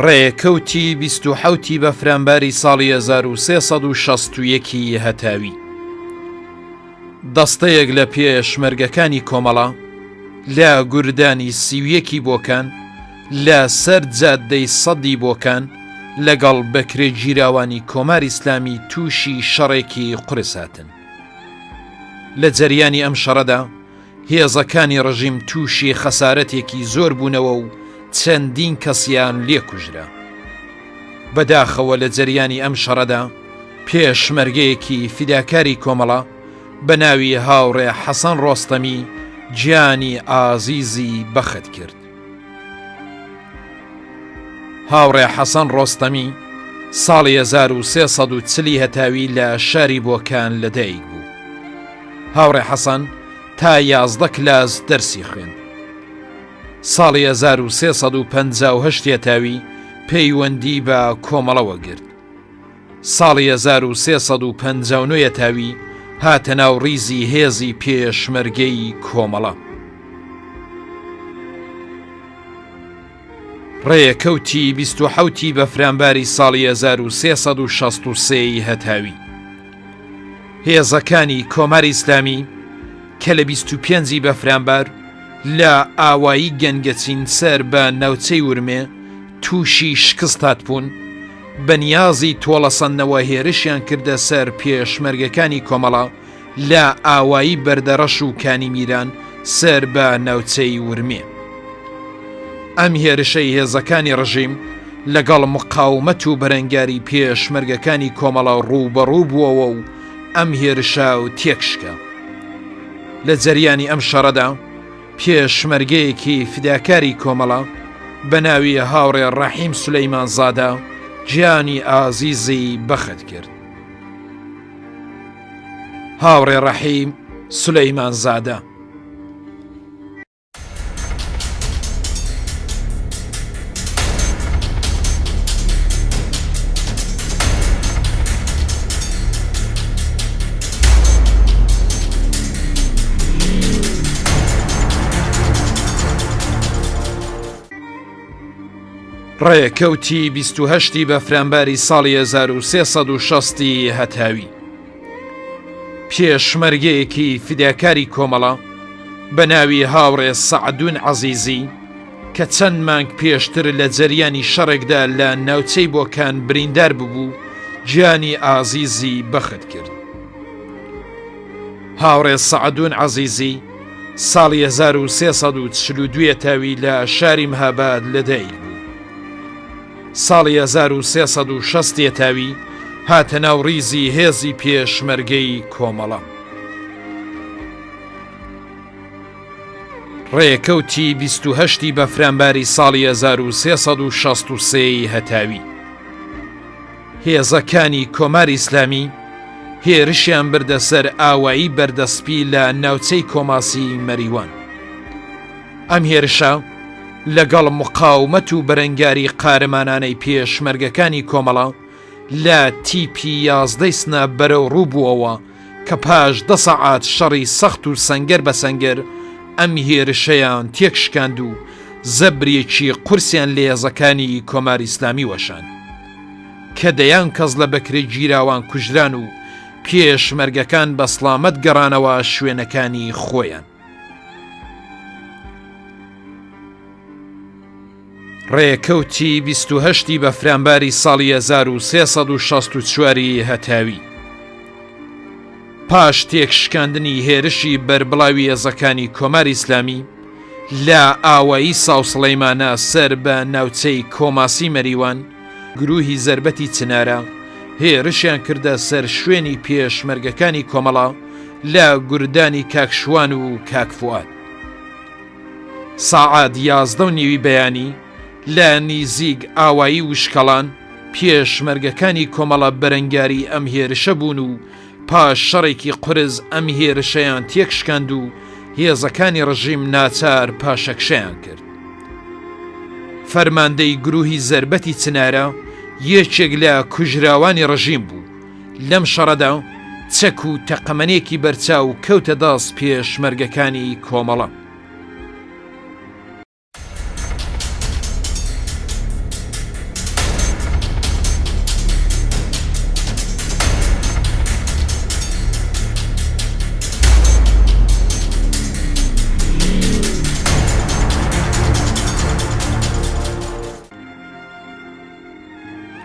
ڕێکەوتی 27 بەفرامباری ساڵی 1361 هەتاوی دەستەیەک لە پێشمەرگەکانی کۆمەڵە لە گوردانی سیویەکی بۆکان لە سەر جادەی سەدی بۆکان لەگەڵ بەکرێ گیراوانی کۆماری ئیسلامی تووشی شەڕێکی قورس هاتن. لە جەریانی ئەم شەڕەدا هێزەکانی ڕژیم تووشی خەسارەتێکی زۆر بوونەوە و چەندین کەسیان لێکوژرا. بەداخەوە لە جەریانی ئەم شەڕەدا پێشمەرگەیەکی فیداکاری کۆمەڵە بە ناوی هاوڕێ حەسەن ڕۆستەمی گیانی ئازیزی بەخت کرد. هاوڕێ حەسەن ڕۆستەمی ساڵی 1340 هەتاوی لە شاری بۆکان لەدایک بوو. هاوڕێ حەسەن تا 11 کلاس دەرسی خوێند. ساڵی 1358 هەتاوی پەیوەندی بە کۆمەڵەوە گرت. ساڵی 1359 هەتاوی هاتە ناو ڕیزی هێزی پێشمەرگەی کۆمەڵە. ڕێکەوتی 27 بەفرامباری ساڵی 1363 هەتاوی هێزەکانی کۆماری ئیسلامی کە لە 25 بەفرامبار لە ئاوایی گەنگەچین سەر بە ناوچەی ورمێ تووشی شکست هاتبوون، بەنیازی تۆڵەسەندنەوە هێرشیان کردە سەر پێشمەرگەکانی کۆمەڵە لە ئاوایی بەردەڕەش و کانی میران سەر بە ناوچەی ورمێ. ئەم هێرشەی هێزەکانی ڕژیم لەگەڵ مقاومەت و بەرەنگاری پێشمەرگەکانی کۆمەڵە ڕووبەڕوو بووەوە و ئەم هێرشا و تێکشکە. لە جەریانی ئەم شەڕەدا پێشمەرگەیەکی فیداکاری کۆمەڵە بە ناوی هاوڕێ ڕەحیم سولەیمان زادە گیانی ئازیزی بەخت کرد. هاوڕێ ڕەحیم سولەیمان زادە ڕێکەوتی 28 بەفرامباری ساڵی 1360 هەتاوی پێشمەرگەیەکی فیداکاری کۆمەڵە بە ناوی هاوڕێ سەعدون عەزیزی کە چەند مانگ پێشتر لە جەریانی شەڕێکدا لە ناوچەی بۆکان بریندار ببوو گیانی ئازیزی بەخت کرد. هاوڕێ سەعدون عەزیزی ساڵی 1342 هەتاوی لە شاری مەهاباد لەدایک بوو. ساڵی 1360 هەتاوی هاتە ناو ڕیزی هێزی پێشمەرگەی کۆمەڵە. ڕێکەوتی 28 بەفرامباری ساڵی 1363 هەتاوی هێزەکانی کۆماری ئیسلامی هێرشیان بردە سەر ئاوایی بەردەسپی لە ناوچەی کۆماسی مەریوان. ئەم هێرشە لەگەڵ مقاومەت و بەرەنگاری قارەمانانەی پێشمەرگەکانی کۆمەڵە لە تیپی 11 سنە بەرەو ڕوو بووەوە کە پاش 10 سەعات شەڕی سەخت و سەنگەر بە سەنگەر ئەم هێرشەیان تێکشکاند و زەبرێکی قورسیان لە هێزەکانی کۆماری ئیسلامی وەشاند کە دەیان کەس لە بەکرێ گیراوان کوژران و پێشمەرگەکان بە سڵامەت گەڕانەوە شوێنەکانی خۆیان. ڕێکەوتی 28 بەفرامباری ساڵی 1364 هەتاوی پاش تێکشکاندنی هێرشی بەربڵاوی هێزەکانی کۆماری ئیسلامی لە ئاوایی ساو سڵەیمانە سەر بە ناوچەی کۆماسی مەریوان، گروهی زەربەتی چنارە هێرشیان کردە سەر شوێنی پێشمەرگەکانی کۆمەڵە لە گوردانی کاکشوان و کاکفوات. ساعات 11:30 بەیانی لە نزیک ئاوایی وشکەڵان پێشمەرگەکانی کۆمەڵە بەرەنگاری ئەم هێرشە بوون و پاش شەڕێکی قورس ئەم هێرشەیان تێکشکاند و هێزەکانی ڕژیم ناچار پاشەکشەیان کرد. فەرماندەی گروهی زەربەتی چنارە یەکێک لە کوژراوانی ڕژیم بوو. لەم شەڕەدا چەک و تەقەمەنێکی بەرچاو کەوتە دەست پێشمەرگەکانی کۆمەڵە.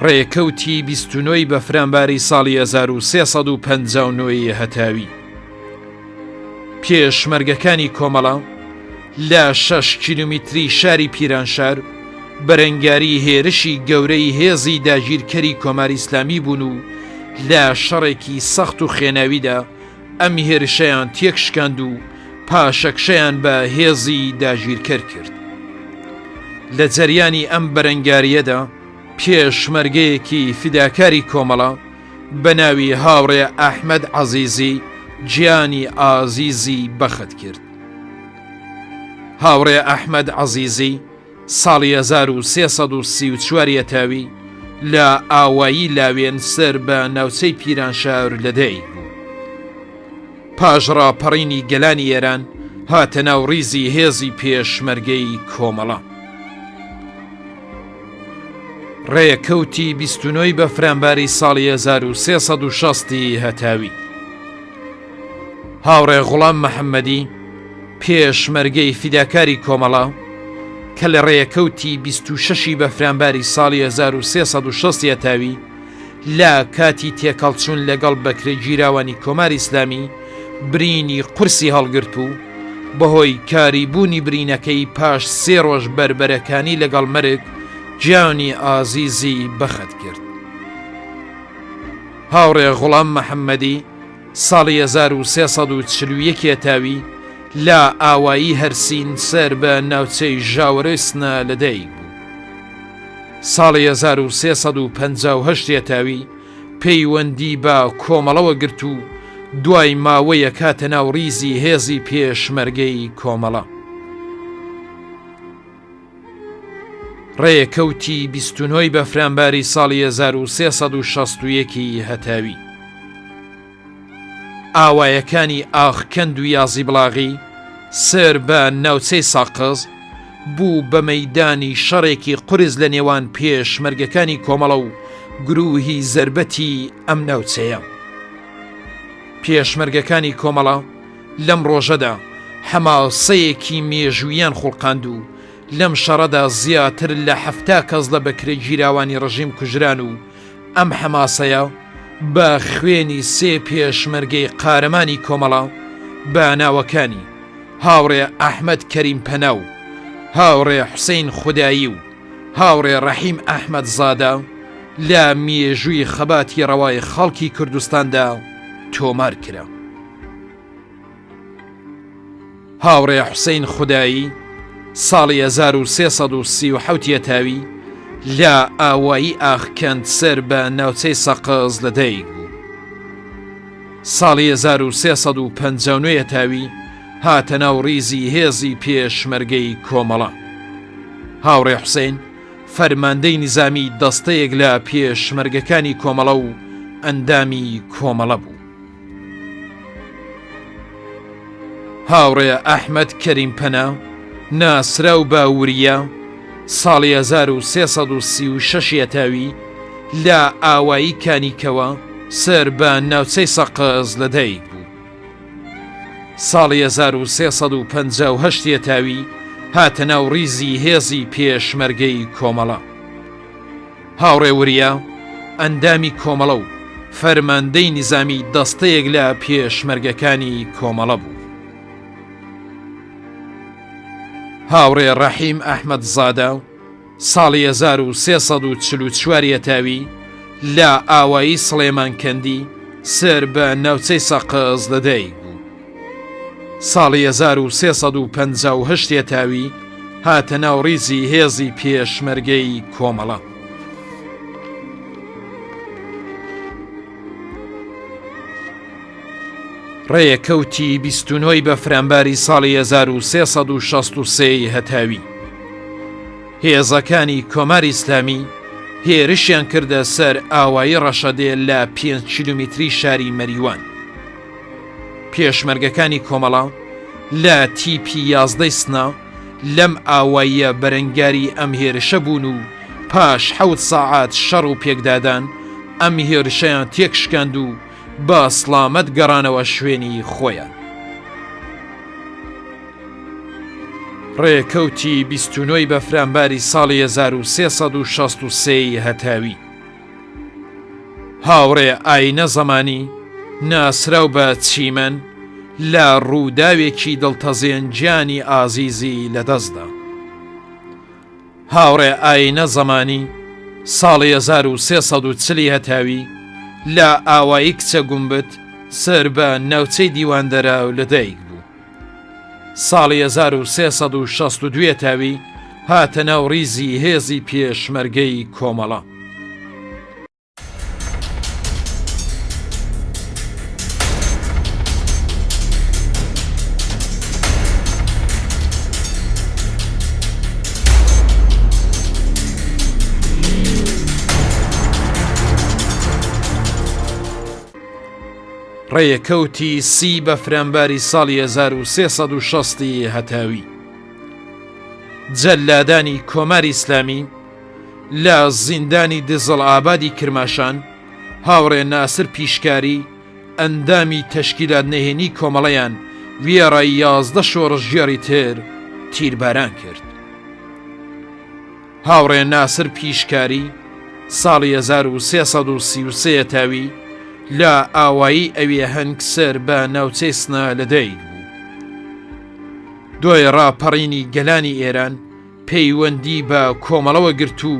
ڕێکەوتی 29 بەفرامباری ساڵی 1359 هەتاوی پێشمەرگەکانی کۆمەڵە لە 6 کیلومتری شاری پیرانشار بەرەنگاری هێرشی گەورەی هێزی داگیرکەری کۆماری ئیسلامی بوون و لە شەڕێکی سەخت و خێناویدا ئەم هێرشەیان تێکشکاند و پاشەکشەیان بە هێزی داگیرکەر کرد. لە جەریانی ئەم بەرەنگاریەدا پێشمەرگەیەکی فیداکاری کۆمەڵە بە ناوی هاوڕێ ئەحمەد عەزیزی گیانی ئازیزی بەخت کرد. هاوڕێ ئەحمەد عەزیزی ساڵی 1334 هەتاوی لە ئاوایی لاوێن سەر بە ناوچەی پیرانشار لەدایک بوو. پاش ڕاپەڕینی گەلانی ئێران هاتە ناو ڕیزی هێزی پێشمەرگەی کۆمەڵە. ڕێکەوتی 29 بەفرامباری ساڵی 1360 هەتاوی هاوڕێ غوڵام محەممەدی پێشمەرگەی فیداکاری کۆمەڵە کە لە ڕێکەوتی 26 بەفرامباری ساڵی 1360 هەتاوی لە کاتی تێکەڵچوون لەگەڵ بەکرێ گیراوانی کۆماری ئیسلامی برینی قورسی هەڵگرت و بەهۆی کاریبوونی برینەکەی پاش 3 ڕۆژ بربەرەکانی لەگەڵ مەرگ گیانی ئازیزی بەخت کرد. هاوڕێ غوڵام محەممەدی ساڵی 1341 هەتاوی لە ئاوایی هەرسین سەر بە ناوچەی ژاوەڕێسنە لەدایک بوو. ساڵی 1358 هەتاوی پەیوەندی بە کۆمەڵەوە گرت و دوای ماوەیە کاتە ناو ڕیزی هێزی پێشمەرگەی کۆمەڵە. ڕێکەوتی 29 بەفرامباری ساڵی 1361 هەتاوی ئاوایەکانی ئاخکەند و یازی بڵاغی سەر بە ناوچەی ساقز بوو بە مەیدانی شەڕێکی قورس لە نێوان پێشمەرگەکانی کۆمەڵە و گروهی زەربەتی ئەم ناوچەیە. پێشمەرگەکانی کۆمەڵە لەم ڕۆژەدا حەماسەیەکی مێژوویان خوڵقاند و لەم شەڕەدا زیاتر لە 70 کەس لە بەکرێ گیراوانی ڕژیم کوژران و ئەم حەماسەیە بە خوێنی 3 پێشمەرگەی قارەمانی کۆمەڵە بە ناوەکانی هاوڕێ ئەحمەد کەریم پەناو، هاوڕێ حوسێن خودایی و هاوڕێ ڕەحیم ئەحمەد زادە لە مێژووی خەباتی ڕەوای خەڵکی کوردستاندا تۆمار کرا. هاوڕێ حوسێن خودایی ساڵی 1337 هەتاوی لە ئاوایی ئاخکەند سەر بە ناوچەی سەقز لەدایک بوو. ساڵی 1359 هەتاوی هاتە ناو ڕیزی هێزی پێشمەرگەی کۆمەڵە. هاوڕێ حوسێن فەرماندەی نیزامی دەستەیەک لە پێشمەرگەکانی کۆمەڵە و ئەندامی کۆمەڵە بوو. هاوڕێ ئەحمەد کەریم پەنا ناسرا و باوریە ساڵی 1336 هەتاوی لە ئاوایی کانیکەوە سەر بە ناوچەی سەقز لەدایک بوو. ساڵی 1358 هەتاوی هاتە ناو ڕیزی هێزی پێشمەرگەی کۆمەڵە. هاوڕێ وریە ئەندامی کۆمەڵە و فەرماندەی نیزامی دەستەیەک لە پێشمەرگەکانی کۆمەڵە بوو. هاوڕێ ڕەحیم ئەحمەد زادە ساڵی 1344 هەتاوی لە ئاوایی سڵێمانکەندی سەر بە ناوچەی سەقز لەدایک بوو. ساڵی 1358 هەتاوی هاتە ناو ڕیزی هێزی پێشمەرگەی کۆمەڵە. ڕێکەوتی 29 بەفرامباری ساڵی 1363 هەتاوی هێزەکانی کۆماری ئیسلامی هێرشیان کردە سەر ئاوایی ڕەشەدێ لە 5 کیلومتری شاری مەریوان. پێشمەرگەکانی کۆمەڵە لە تیپی 11 سنە لەم ئاواییە بەرەنگاری ئەم هێرشە بوون و پاش 7 ساعات شەڕ و پێکدادان ئەم هێرشەیان تێکشکاند و بە سڵامەت گەڕانەوە شوێنی خۆیان. ڕێکەوتی 29 بەفرامباری ساڵی 1363 هەتاوی هاوڕێ ئاینە زەمانی ناسراو بە چیمەن لە ڕووداوێکی دڵتەزێن گیانی ئازیزی لەدەستدا. هاوڕێ ئاینە زەمانی ساڵی 1340 هەتاوی لە ئاوایی کچە گومبت سەر بە ناوچەی دیواندەراو لەدایک بوو. ساڵی 1362 تاوی هاتە ناو ڕیزی هێزی پێشمەرگەی کۆمەڵە. ڕێیەکەوتی سی بە فرەمباری ساڵی 1360 هەتاوی جەلادانی کۆماری ئیسلامی لە زیندانی دزڵ ئابادی کرماشان هاوڕێ ناسر پیشکاری ئەندامی تەشکیلات نهێنی کۆمەڵەیان وێڕای 11 شۆڕش ژێری تر تیرباران کرد. هاوڕێ ناسر پیشکاری ساڵی 1333 تاوی لە ئاوایی ئەوێ هەنگ سەر بە ناوچەی سنە لەدایک بوو. دوای ڕاپەڕینی گەلانی ئێران پەیوەندی بە کۆمەڵەوە گرت و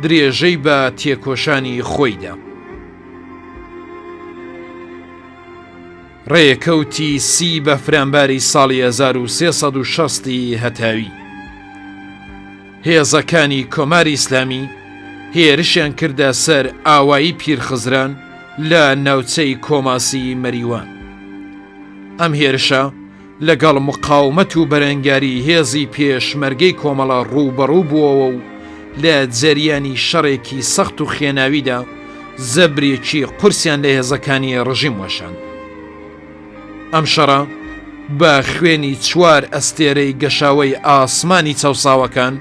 درێژەی بە تێکۆشانی خۆیدا. ڕێیەکەوتی سی بە فرەمباری ساڵی 1360 هەتاوی هێزەکانی کۆماری ئیسلامی هێرشیان کردە سەر ئاوایی پیرخزران لە ناوچەی کۆماسی مەریوان. ئەم هێرشە لەگەڵ مقاومەت و بەرەنگاری هێزی پێشمەرگەی کۆمەڵە ڕووبەڕوو بووەوە و لە جەریانی شەڕێکی سەخت و خێناویدا زەبرێکی قورسیان لە هێزەکانی ڕژیم وەشاند. ئەم شەڕە بە خوێنی 4 ئەستێرەی گەشاوەی ئاسمانی چاوساوەکان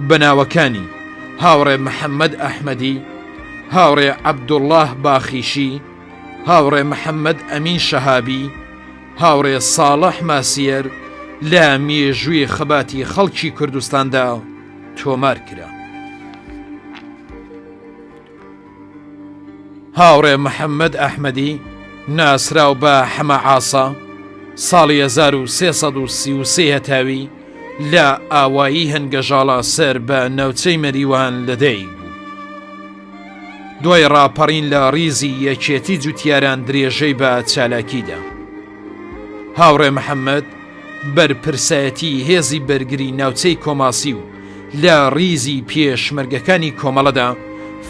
بەناوەکانی هاوڕێ محەممەد ئەحمەدی، هاوڕێ عەبدوڵڵاه باخیشی، هاوڕێ محەممەد ئەمین شەهابی، هاوڕێ ساڵح ماسیەر لە مێژووی خەباتی خەڵکی کوردستاندا تۆمار کرا. هاوڕێ محەممەد ئەحمەدی ناسراو بە حەمەعاسا ساڵی 1333 هەتاوی لە ئاوایی هەنگەژاڵە سەر بە ناوچەی مەریوان لەدایک بوو. دوای ڕاپەڕین لە ڕیزی یەکێتی جوتیاران درێژەی بە چالاکیدا هاوڕێ محەممەد بەرپرسایەتی هێزی بەرگری ناوچەی کۆماسی و لە ڕیزی پێشمەرگەکانی کۆمەڵەدا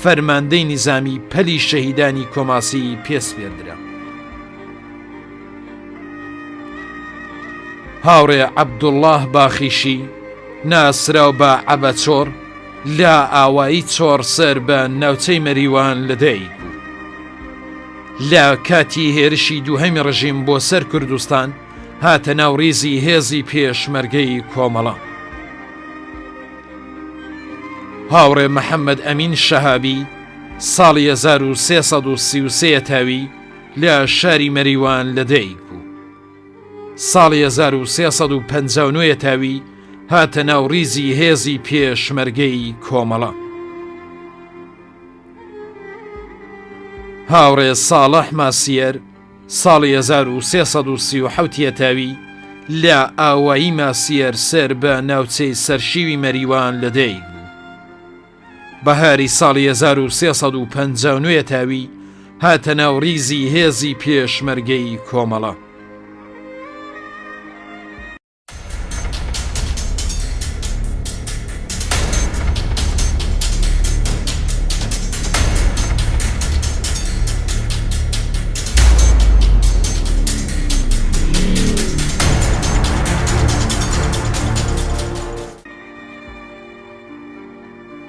فەرماندەی نیزامی پەلی شەهیدانی کۆماسی پێسپێردرا. هاوڕێ عەبدوڵڵاه باخیشی ناسراو بە عەبەچۆڕ لە ئاوایی چۆڕ سەر بە ناوچەی مەریوان لەدایک بوو. لە کاتی هێرشی دووهەمی ڕژیم بۆ سەر کوردستان هاتە ناو ڕیزی هێزی پێشمەرگەی کۆمەڵە. هاوڕێ محەممەد ئەمین شەهابی ساڵی 1333 تاوی لە شاری مەریوان لەدایک بوو. ساڵی 1359 تاوی هاتە ناو ڕیزی هێزی پێشمەرگەی کۆمەڵە. هاوڕێ ساڵح ماسیەر ساڵی 1337 تاوی لە ئاوایی ماسیەر سەر بە ناوچەی سەرشیوی مەریوان لەدایک بوو. بەهاری ساڵی 1359 تاوی هاتە ناو ڕیزی هێزی پێشمەرگەی کۆمەڵە.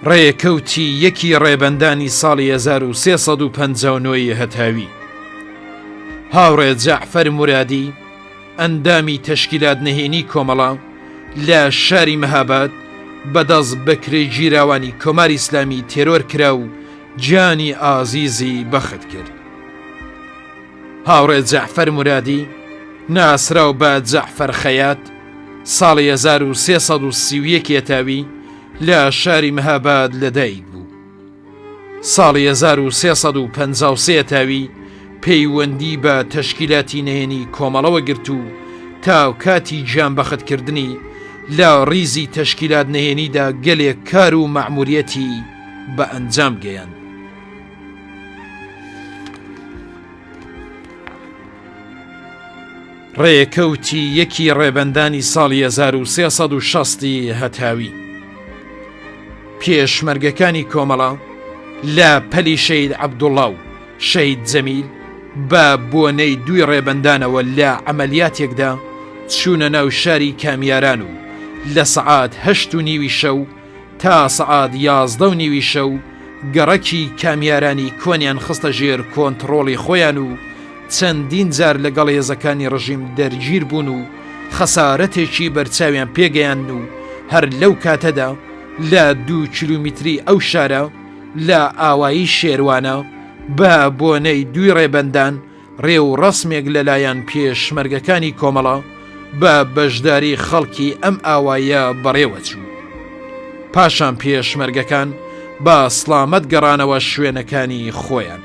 ڕێیەکەوتی یەکی ڕێبەندانی ساڵی 1359 هەتاوی هاوڕێ جەعفەر مورادی ئەندامی تەشکیلات نهێنی کۆمەڵە لە شاری مەهاباد بەدەست بەکرێی گیراوانی کۆماری ئیسلامی تێرۆر کرا و گیانی ئازیزی بەخت کرد. هاوڕێ جەعفەر مورادی ناسراو بە جەعفەر خەیات ساڵی 1331 تاوی لە شاری مەهاباد لەدایک بوو. ساڵی 1353 تاوی پەیوەندی بە تەشکیلاتی نهێنی کۆمەڵەوە گرت و تاو کاتی گیانبەختکردنی لە ڕیزی تەشکیلات نهێنیدا گەلێک کار و مەعموریەتی بە ئەنجام گەیاند. ڕێکەوتی یەکی ڕێبەندانی ساڵی 1360 هەتاوی پێشمەرگەکانی کۆمەڵە لە پەلی شەید عەبدوڵڵا و شەید جەمیل بە بۆنەی دوی ڕێبەندانەوە لە عەمەلیاتێکدا چوونە ناو شاری کامیاران و لە سەعات 8:30 شەو تا سەعات 11:30 شەو گەڕەکی کامیارانی کۆنیان خستە ژێر کۆنتڕۆڵی خۆیان و چەندین جار لەگەڵ هێزەکانی ڕژیم دەرگیر بوون و خەسارەتێکی بەرچاویان پێگەیاند و هەر لەو کاتەدا لە 2 کیلومتری ئەو شارە لە ئاوایی شێروانە بە بۆنەی دوی ڕێبەندان ڕێ و ڕەسمێک لەلایەن پێشمەرگەکانی کۆمەڵە بە بەشداری خەڵکی ئەم ئاوایە بەڕێوەچوو. پاشان پێشمەرگەکان بە سڵامەت گەڕانەوە شوێنەکانی خۆیان.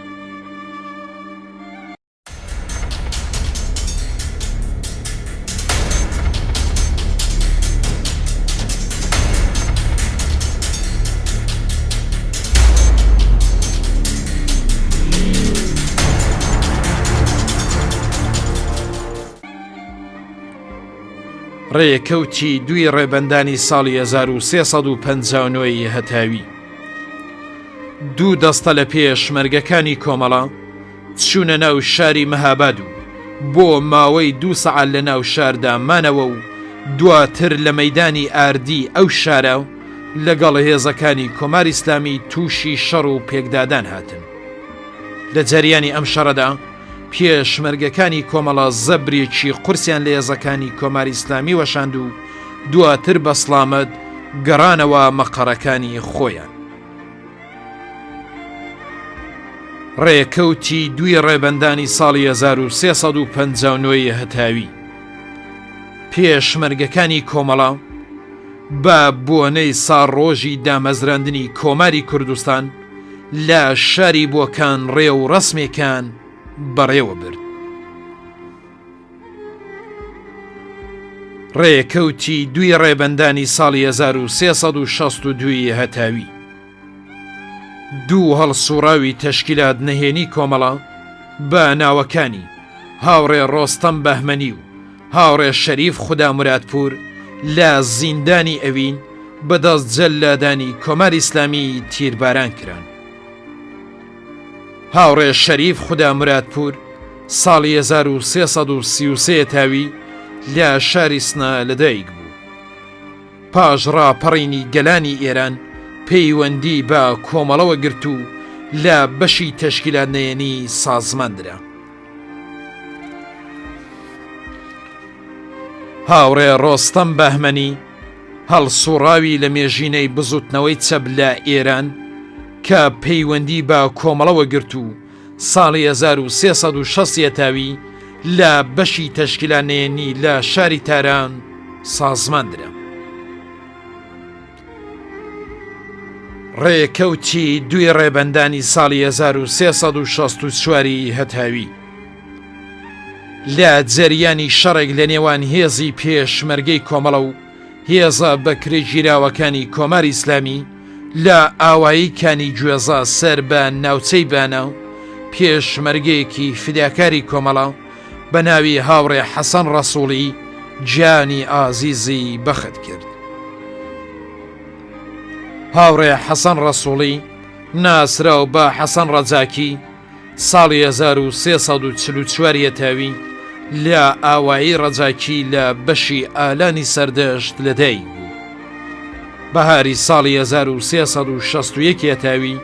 ڕێکەوتی دوی ڕێبەندانی ساڵی 1359 هەتاوی دوو دەستە لە پێشمەرگەکانی کۆمەڵە چوونە ناو شاری مەهاباد و بۆ ماوەی 2 سەعات لە ناو شاردا مانەوە و دواتر لە مەیدانی ئاردی ئەو شارە لەگەڵ هێزەکانی کۆماری ئیسلامی تووشی شەڕ و پێکدادان هاتن. لە جەریانی ئەم شەڕەدا پێشمەرگەکانی کۆمەڵە زەبرێکی قورسیان لە هێزەکانی کۆماری ئیسلامی وەشاند و دواتر بە سڵامەت گەڕانەوە مەقەڕەکانی خۆیان. ڕێکەوتی دوی ڕێبەندانی ساڵی 1359 هەتاوی پێشمەرگەکانی کۆمەڵە بە بۆنەی ساڕۆژی دامەزراندنی کۆماری کوردستان لە شاری بۆکان ڕێ و ڕەسمێکان بەڕێوە برد. ڕێکەوتی دوی ڕێبەندانی ساڵی 1362 هەتاوی دوو هەڵسوڕاوی تەشکیلات نهێنی کۆمەڵە بە ناوەکانی هاوڕێ ڕۆستەم بەهمەنی و هاوڕێ شەریف خودا مرادپور لە زیندانی ئەوین بەدەست جەلادانی کۆماری ئیسلامی تیرباران کران. هاوڕێ شەریف خودا مرادپور ساڵی 1333 تاوی لە شاری سنە لەدایک بوو. پاش ڕاپەڕینی گەلانی ئێران پەیوەندی بە کۆمەڵەوە گرت و لە بەشی تەشکیلات نهێنی سازماندرا. هاوڕێ ڕۆستەم بەهمەنی هەڵسوڕاوی لە مێژینەی بزوتنەوەی چەب لە ئێران کە پەیوەندی بە کۆمەڵەوە گرت و ساڵی 1360 تاوی لە بەشی تەشکیلات نهێنی لە شاری تاران سازماندرا. ڕێکەوتی دوی ڕێبەندانی ساڵی 1364 هەتاوی لە جەریانی شەڕێک لە نێوان هێزی پێشمەرگەی کۆمەڵە و هێزە بەکرێ گیراوەکانی کۆماری ئیسلامی لە ئاوایی کانی گوێزە سەر بە ناوچەی بانە پێشمەرگەیەکی فیداکاری کۆمەڵە بە ناوی هاوڕێ حەسەن ڕەسووڵی گیانی ئازیزی بەخت کرد. هاوڕێ حەسەن ڕەسووڵی ناسراو بە حەسەن ڕەجاکی ساڵی 1344 تاوی لە ئاوایی ڕەجاکی لە بەشی ئالانی سەردەشت لەدایک بوو. بەهاری ساڵی 1361 تاوی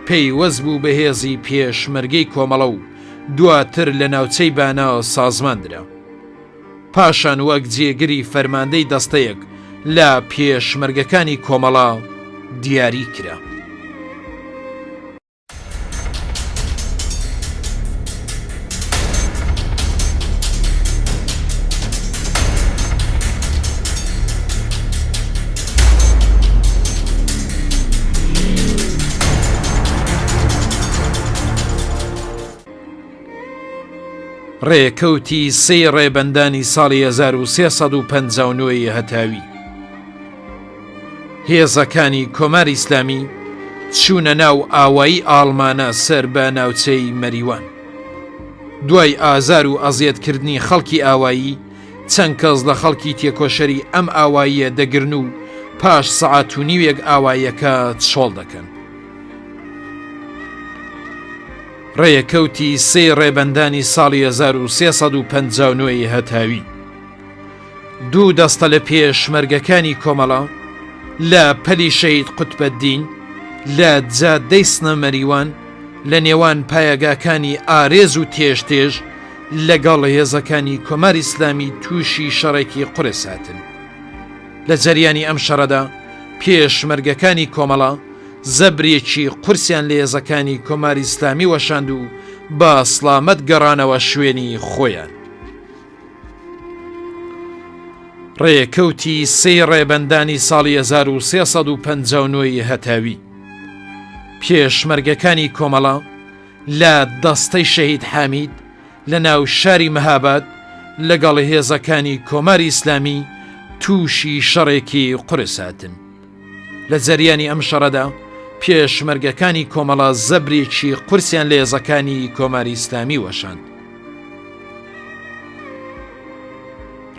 پەیوەست بوو بە هێزی پێشمەرگەی کۆمەڵە و دواتر لە ناوچەی بانە سازماندرا. پاشان وەک جێگری فەرماندەی دەستەیەک لە پێشمەرگەکانی کۆمەڵە دیاری کرا. ڕێکەوتی سێ ڕێبەندانی ساڵی 1359 هەتاوی هێزەکانی کۆماری ئیسلامی چوونە ناو ئاوایی ئاڵمانە سەر بە ناوچەی مەریوان. دوای ئازار و ئەزیەتکردنی خەڵکی ئاوایی چەند کەس لە خەڵکی تێکۆشەری ئەم ئاواییە دەگرن و پاش سەعات و نیوێک ئاواییەکە چۆڵ دەکەن. ڕێکەوتی سێ ڕێبەندانی ساڵی 1359 هەتاوی دوو دەستە لە پێشمەرگەکانی کۆمەڵە لە پەلی شەید قوتبەدین لە جادەی سنە مەریوان لە نێوان پایەگاکانی ئارێز و تێژ لەگەڵ هێزەکانی کۆماری ئیسلامی تووشی شەڕێکی قورس هاتن. لە جەریانی ئەم شەڕەدا پێشمەرگەکانی کۆمەڵە زەبرێکی قورسیان لە هێزەکانی کۆماری ئیسلامی وەشاند و بە سڵامەت گەڕانەوە شوێنی خۆیان. ڕێکەوتی سێ ڕێبەندانی ساڵی 1359 هەتاوی پێشمەرگەکانی کۆمەڵە لە دەستەی شەهید حامید لە ناو شاری مەهاباد لەگەڵ هێزەکانی کۆماری ئیسلامی تووشی شەڕێکی قورس هاتن. لە جەریانی ئەم شەڕەدا پێشمەرگەکانی کۆمەڵە زەبرێکی قورسیان لە هێزەکانی کۆماری ئیسلامی وەشاند.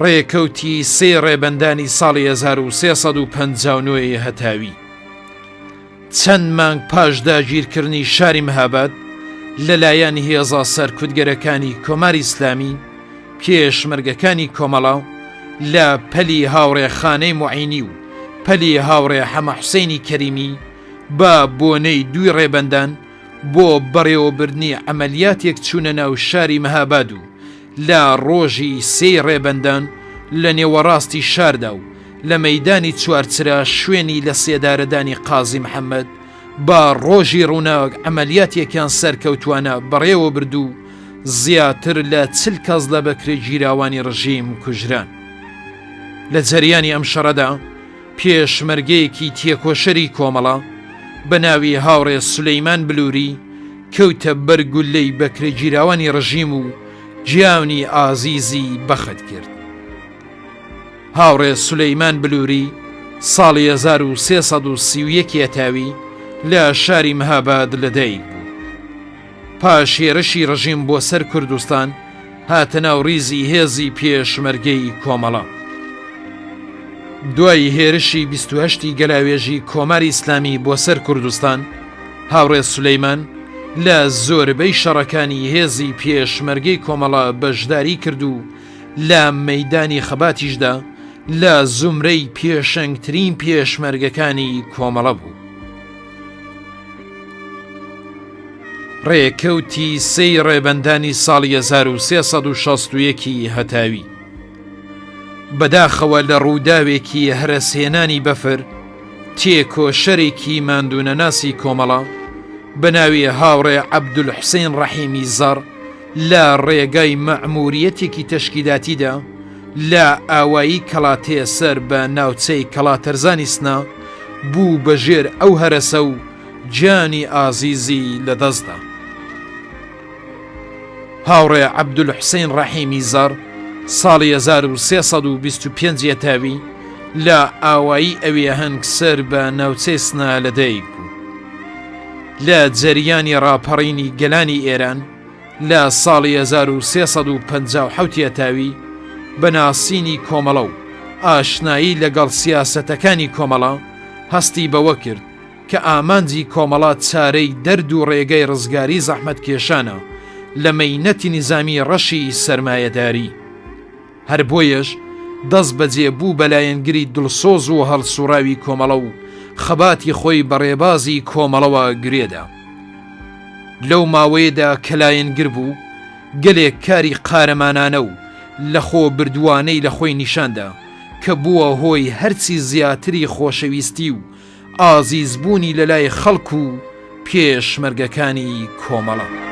ڕێکەوتی سێ ڕێبەندانی ساڵی 1359 هەتاوی چەند مانگ پاش داگیرکردنی شاری مەهاباد لەلایەن هێزە سەرکوتگەرەکانی کۆماری ئیسلامی پێشمەرگەکانی کۆمەڵە لە پەلی هاوڕێخانەی موعینی و پەلی هاوڕێ حەمە حوسێنی کەریمی بە بۆنەی دوی ڕێبەندان بۆ بەڕێوەبردنی ئەمەلیاتێک چوونە ناو شاری مەهاباد و لە ڕۆژی سێ ڕێبەندان لە نێوەڕاستی شاردا و لە مەیدانی چوارچرا شوێنی لە سێدارەدانی قازی محەممەد بە ڕۆژی ڕووناک ئەمەلیاتێکیان سەرکەوتوانە بەڕێوە برد و زیاتر لە 40 کەس لە بەکرێ گیراوانی ڕژیم کوژران. لە جەریانی ئەم شەڕەدا پێشمەرگەیەکی تێکۆشەری کۆمەڵە بە ناوی هاوڕێ سولەیمان بلووری کەوتە بەرگولەی بەکرێ گیراوانی ڕژیم و گیاونی ئازیزی بەخت کرد. هاوڕێ سولەیمان بلووری ساڵی 1331 هەتاوی لە شاری مەهاباد لەدایک بوو. پاش هێرشی ڕژیم بۆ سەر کوردستان هاتە ناو ریزی هێزی پێشمەرگەی کۆمەڵە. دوای هێرشی 28 گەلاوێژی کۆماری ئیسلامی بۆ سەر کوردستان هاوڕێ سولەیمان لە زۆربەی شەڕەکانی هێزی پێشمەرگەی کۆمەڵە بەشداری کرد و لە مەیدانی خەباتیشدا لە زومرەی پێشەنگترین پێشمەرگەکانی کۆمەڵە بوو. ڕێکەوتی سێی ڕێبەندانی ساڵی 1361 هەتاوی بەداخەوە لە ڕووداوێکی هەرەسهێنانی بەفر تێکۆشەرێکی ماندوونەناسی کۆمەڵە بە ناوی هاوڕێ عەبدولحوسێن ڕەحیمی زەڕ لە ڕێگای مەعموریەتێکی تەشکیلاتیدا لە ئاوایی کەڵاتێ سەر بە ناوچەی کەڵاتەرزانی سنا بوو بەژێر ئەو هەرەسە و گیانی ئازیزی لەدەستدا. هاوڕێ عەبدولحوسێن ڕەحیمی زەڕ ساڵی 1325 هەتاوی لە ئاوایی ئەوێ هەنگ سەر بە ناوچەی سنا لەدایک بوو. لە جەریانی ڕاپەڕینی گەلانی ئێران لە ساڵی 1357 هەتاوی بەناسینی کۆمەڵە و ئاشنایی لەگەڵ سیاسەتەکانی کۆمەڵە هەستی بەوە کرد کە ئامانجی کۆمەڵە چارەی دەرد و ڕێگەی ڕزگاری زەحمەتکێشانە لە مەینەتی نظامی ڕەشی سەرمایەداری. هەر بۆیەش دەست بەجێ بوو بەلایەنگری دڵسۆز و هەڵسوڕاوی کۆمەڵە و خەباتی خۆی بەڕێبازی کۆمەڵەوە گرێدا. لەو ماوەیەدا کەلایەنگر بوو گەلێک کاری قارەمانانە و لە خۆ بردوانەی لە خۆی نیشاندا کە بووە هۆی هەرچی زیاتری خۆشەویستی و ئازیزبوونی لەلای خەڵک و پێشمەرگەکانی کۆمەڵە.